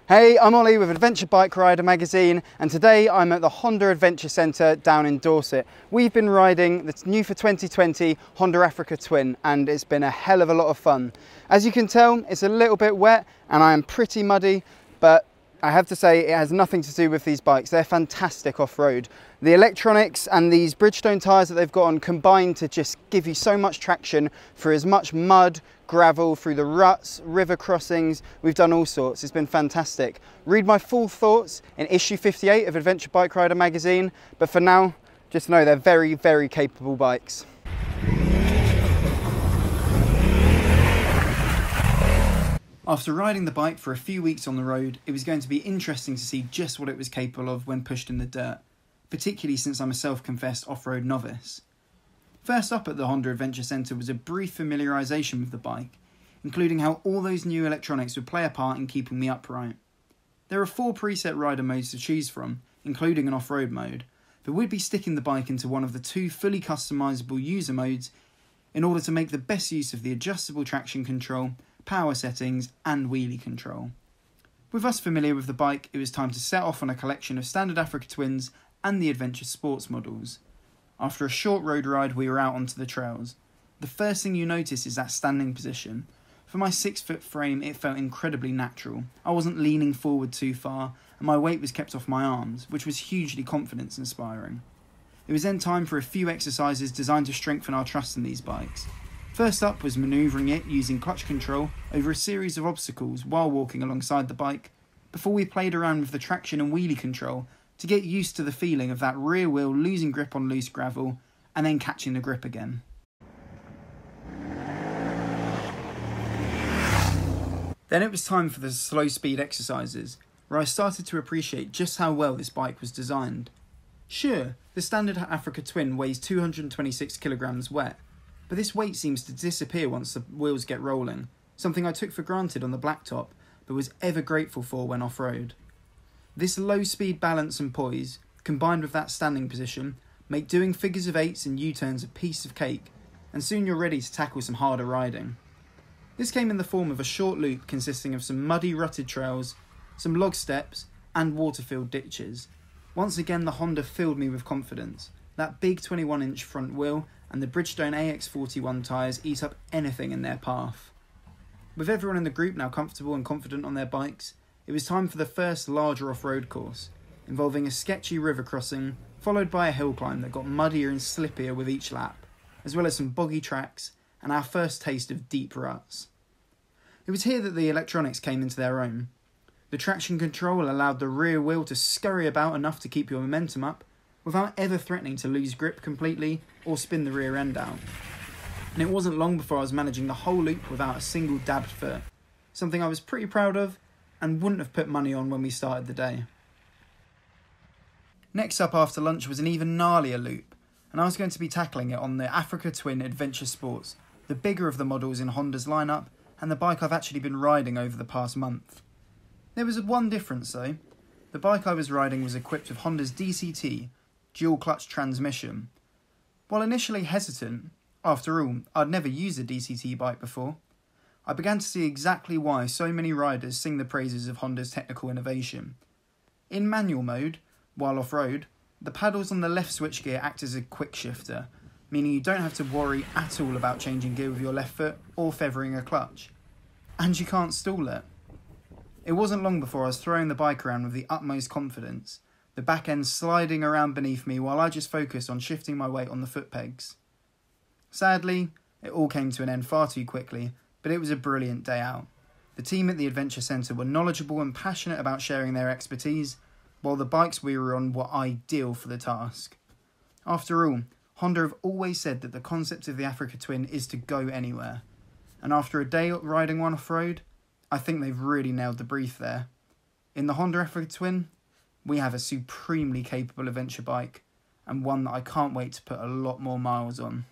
Hey, I'm Ollie with Adventure Bike Rider magazine, and today I'm at the Honda Adventure Centre down in Dorset. We've been riding the new for 2020 Honda Africa Twin, and it's been a hell of a lot of fun. As you can tell, it's a little bit wet and I am pretty muddy, but I have to say it has nothing to do with these bikes. They're fantastic off-road. The electronics and these Bridgestone tyres that they've got on combine to just give you so much traction through as much mud, gravel, through the ruts, river crossings. We've done all sorts. It's been fantastic. Read my full thoughts in issue 58 of Adventure Bike Rider magazine, but for now, just know they're very, very capable bikes. After riding the bike for a few weeks on the road, it was going to be interesting to see just what it was capable of when pushed in the dirt, particularly since I'm a self-confessed off-road novice. First up at the Honda Adventure Centre was a brief familiarisation with the bike, including how all those new electronics would play a part in keeping me upright. There are 4 preset rider modes to choose from, including an off-road mode, but we'd be sticking the bike into one of the 2 fully customisable user modes in order to make the best use of the adjustable traction control, power settings and wheelie control. With us familiar with the bike, it was time to set off on a collection of standard Africa Twins and the Adventure Sports models. After a short road ride, we were out onto the trails. The first thing you notice is that standing position. For my 6-foot frame, it felt incredibly natural. I wasn't leaning forward too far, and my weight was kept off my arms, which was hugely confidence inspiring. It was then time for a few exercises designed to strengthen our trust in these bikes. First up was manoeuvring it using clutch control over a series of obstacles while walking alongside the bike, before we played around with the traction and wheelie control to get used to the feeling of that rear wheel losing grip on loose gravel and then catching the grip again. Then it was time for the slow speed exercises, where I started to appreciate just how well this bike was designed. Sure, the standard Africa Twin weighs 226 kilograms wet, but this weight seems to disappear once the wheels get rolling, something I took for granted on the blacktop, but was ever grateful for when off-road. This low-speed balance and poise, combined with that standing position, make doing figures of 8s and U-turns a piece of cake, and soon you're ready to tackle some harder riding. This came in the form of a short loop consisting of some muddy rutted trails, some log steps, and water-filled ditches. Once again the Honda filled me with confidence. That big 21-inch front wheel and the Bridgestone AX41 tyres eat up anything in their path. With everyone in the group now comfortable and confident on their bikes, it was time for the first larger off-road course, involving a sketchy river crossing, followed by a hill climb that got muddier and slippier with each lap, as well as some boggy tracks and our first taste of deep ruts. It was here that the electronics came into their own. The traction control allowed the rear wheel to scurry about enough to keep your momentum up, without ever threatening to lose grip completely or spin the rear end out. And it wasn't long before I was managing the whole loop without a single dabbed foot, something I was pretty proud of and wouldn't have put money on when we started the day. Next up after lunch was an even gnarlier loop, and I was going to be tackling it on the Africa Twin Adventure Sports, the bigger of the models in Honda's lineup and the bike I've actually been riding over the past month. There was one difference though. The bike I was riding was equipped with Honda's DCT, dual clutch transmission. While initially hesitant, after all, I'd never used a DCT bike before, I began to see exactly why so many riders sing the praises of Honda's technical innovation. In manual mode, while off-road, the paddles on the left switchgear act as a quick shifter, meaning you don't have to worry at all about changing gear with your left foot or feathering a clutch. And you can't stall it. It wasn't long before I was throwing the bike around with the utmost confidence, the back end sliding around beneath me while I just focused on shifting my weight on the foot pegs. Sadly, it all came to an end far too quickly, but it was a brilliant day out. The team at the Adventure Centre were knowledgeable and passionate about sharing their expertise, while the bikes we were on were ideal for the task. After all, Honda have always said that the concept of the Africa Twin is to go anywhere, and after a day riding one off-road, I think they've really nailed the brief there. In the Honda Africa Twin, we have a supremely capable adventure bike, and one that I can't wait to put a lot more miles on.